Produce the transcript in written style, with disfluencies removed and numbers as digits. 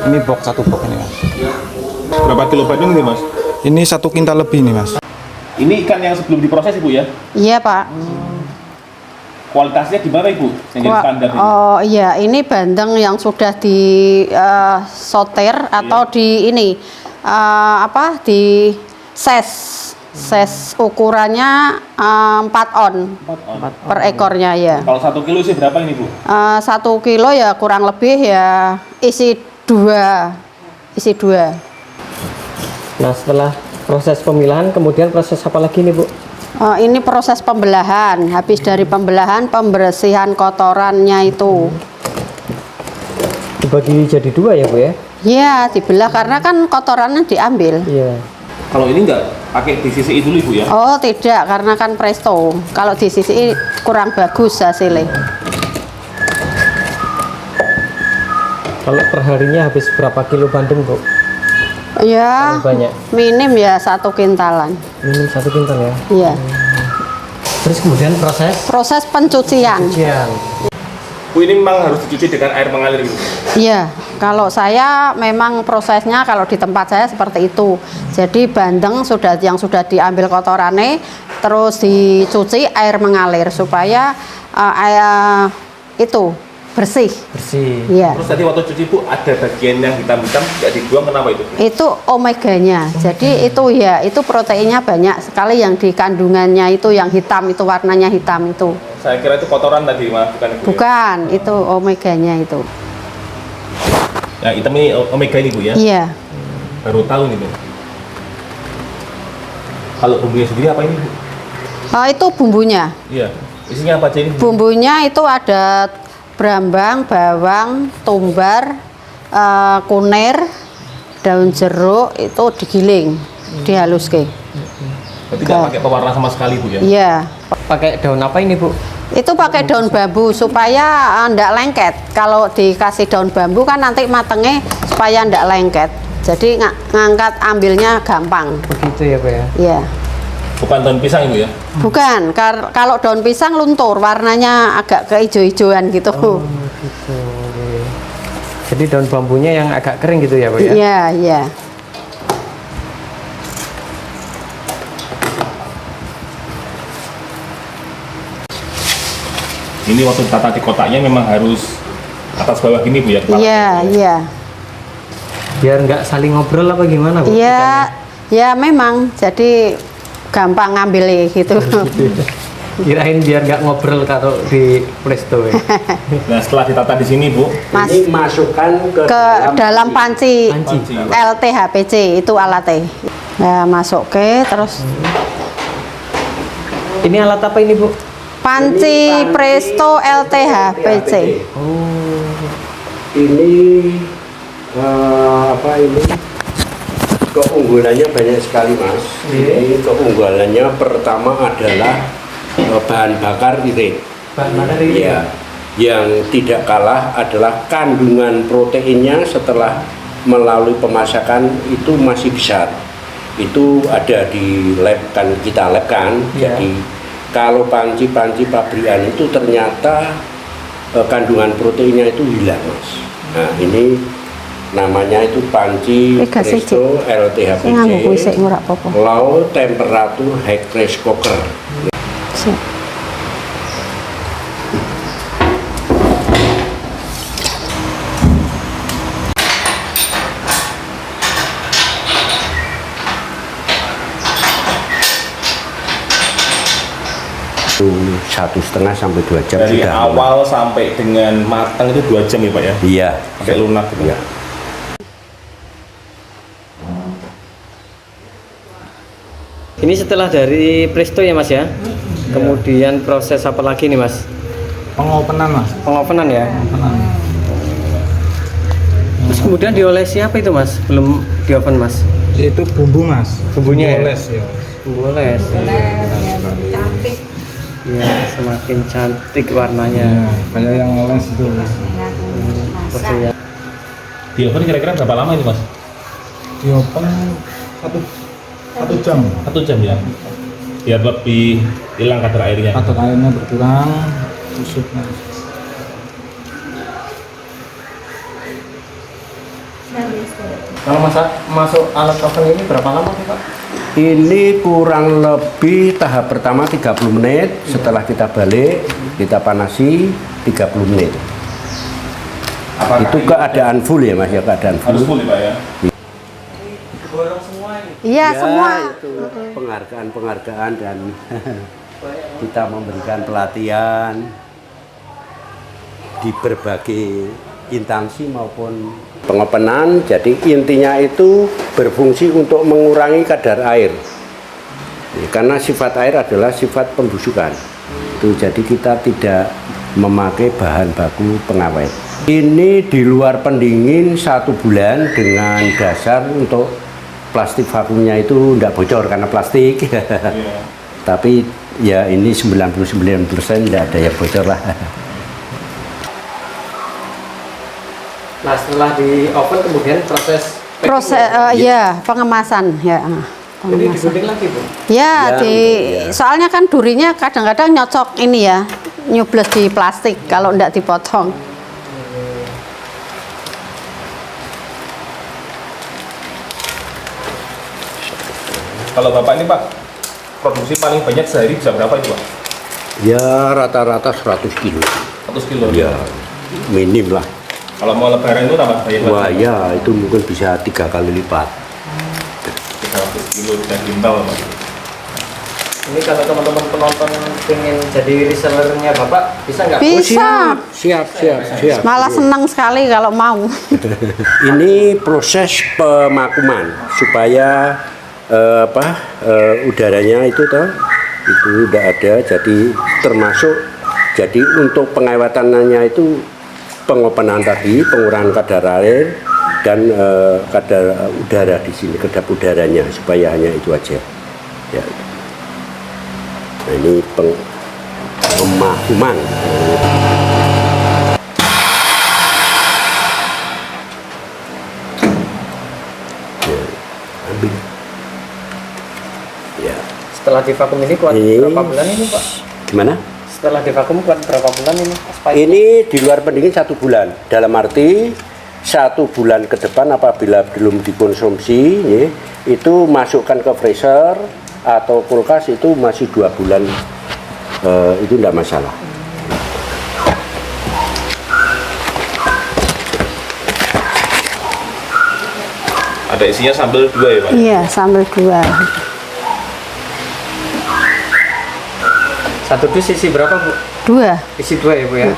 Ini box satu box ini mas. Berapa kilo bandeng ini mas? Ini 1 kintal lebih nih mas. Ini ikan yang sebelum diproses ibu ya? Iya Pak. Kualitasnya gimana ibu? Yang jadi standar ini? Oh iya, ini bandeng yang sudah di soter atau di ini di ses ukurannya 4 on 4 on. per ekornya ya. Kalau 1 kilo sih berapa ini bu? 1 kilo ya kurang lebih ya isi 2. Nah, setelah proses pemilahan, kemudian proses apa lagi nih Bu? Ini proses pembelahan. Habis dari pembelahan, pembersihan kotorannya itu. Dibagi jadi 2 ya Bu ya? Iya, dibelah karena kan kotorannya diambil. Iya. Kalau ini nggak pakai di sisi dulu ibu ya? Oh tidak, karena kan presto. Kalau di sisi kurang bagus hasilnya. Kalau perharinya habis berapa kilo bandeng Bu? Ya, Banyak. minim ya 1 kintalan. Minim 1 kintal ya? Iya. Terus kemudian Proses pencucian. cucian. Bu ini memang harus dicuci dengan air mengalir ibu? Iya, kalau saya memang prosesnya kalau di tempat saya seperti itu. Jadi bandeng yang sudah diambil kotorannya, terus dicuci air mengalir supaya itu bersih. Iya. Terus tadi waktu cuci bu ada bagian yang hitam-hitam nggak dibuang, kenapa itu? Itu omeganya. Jadi itu proteinnya banyak sekali yang di kandungannya itu yang hitam itu warnanya hitam itu. Saya kira itu kotoran tadi mas, bukan ibu? Bukan, itu omeganya itu. Ya hitam ini omega ini bu ya? Iya. Baru tahu nih bu. Kalau bumbunya sendiri apa ini bu? Itu bumbunya. Iya. Isinya apa aja ini? Bumbunya itu ada brambang, bawang, tumbar, kunir, daun jeruk itu digiling, dihaluske. Berarti nggak pakai pewarna sama sekali bu ya? Iya. Pakai daun apa ini Bu? Itu pakai daun bambu supaya ndak lengket. Kalau dikasih daun bambu kan nanti matengnya supaya ndak lengket. Jadi ngangkat ambilnya gampang. Begitu ya Bu ya? Iya. Bukan daun pisang ibu ya? Bukan, kalau daun pisang luntur, warnanya agak keijo-ijoan gitu. Oh gitu. Oke. Jadi daun bambunya yang agak kering gitu ya Bu ya? Iya, iya. Ini waktu tata di kotaknya memang harus atas bawah gini bu ya? Iya, iya. Biar nggak saling ngobrol apa gimana Bu? Iya, ya memang. Jadi gampang ngambil gitu. Kirain biar nggak ngobrol kalau di presto ya. Nah setelah ditata di sini bu, Mas, Ini masukkan ke dalam panci Panci. LTHPC itu alatnya. Nah, masuk ke terus Ini alat apa ini Bu? panci Presto LTHPC. Oh. Ini ini keunggulannya banyak sekali mas. Ini keunggulannya pertama adalah bahan bakar irit. Bahan bakar irit. Ya, yang tidak kalah adalah kandungan proteinnya setelah melalui pemasakan itu masih besar. Itu ada di lab kan, kita lab kan. Ya. Jadi kalau panci-panci pabrikan itu ternyata kandungan proteinnya itu hilang mas. Nah ini namanya itu panci Presto LTHPC low temperature high pressure cooker. Itu 1,5 sampai 2 jam dari sudah awal sampai dengan matang itu 2 jam ya pak ya? Iya. Sampai lunak gitu. Iya. Ini setelah dari presto ya Mas ya? Kemudian proses apa lagi nih Mas? Pengopenan mas. Pengopenan ya? Pengopenan. Terus kemudian diolesi apa itu Mas? Belum di oven Mas? Itu bumbu mas. Bumbunya ya? Oles ya. Bumbu oles. Cantik. Ya, semakin cantik warnanya. Ya, banyak yang oles itu. Prosesnya. Di oven kira-kira berapa lama ini mas? Di open satu jam. 1 jam ya? Biar lebih hilang kadar airnya. Kadar airnya berkurang, tusuknya. Kalau masuk alat oven ini berapa lama sih Pak? Ini kurang lebih tahap pertama 30 menit, setelah kita balik, kita panasi 30 menit. Apakah Itu keadaan full ya Mas ya, keadaan harus full. full ya Pak ya? Borong semua ini. Iya, semua. Itu penghargaan-penghargaan dan kita memberikan pelatihan di berbagai instansi maupun pengopenan. Jadi intinya itu berfungsi untuk mengurangi kadar air. Karena sifat air adalah sifat pembusukan. Itu jadi kita tidak memakai bahan baku pengawet. Ini di luar pendingin 1 bulan dengan dasar untuk plastik vakumnya itu tidak bocor karena plastik. Iya. Tapi ya ini 99% tidak ada yang bocor lah. Nah setelah di oven kemudian proses Ya pengemasan ya. Jadi Pengemasan. digunting lagi Bu? Ya, Ya. soalnya kan durinya kadang-kadang nyocok ini ya, nyubles di plastik kalau enggak dipotong. Kalau Bapak ini Pak, produksi paling banyak sehari bisa berapa itu Pak? Ya rata-rata 100 kilo. 100 kilo. Ya minim lah. Kalau mau lebaran itu tambah banyak Wah lagi. ya itu mungkin bisa 3 kali lipat. 300 kilo dan gimbal Pak. Ini kalau teman-teman penonton pengen jadi resellernya Bapak, bisa nggak? Bisa. Siap. Malah senang sekali kalau mau. Ini proses pemakuman supaya udaranya itu tidak ada, jadi termasuk jadi untuk pengawetannya itu pengopenan tadi, pengurangan kadar air dan kadar udara di sini, kedap udaranya supaya hanya itu aja. Ya. Nah, ini pemakuman. Ya, ambil. Ya. Setelah divakum ini kuat Ini- berapa bulan ini Pak? Gimana? Setelah divakum kuat berapa bulan ini? Ini di luar pendingin 1 bulan. Dalam arti 1 bulan ke depan apabila belum dikonsumsi, ya, itu masukkan ke freezer atau kulkas itu masih 2 bulan. Itu tidak masalah. Ada isinya sambal 2 ya Pak? Iya, sambal 2. Satu dus isi berapa Bu? 2. Isi 2 ya Bu ya?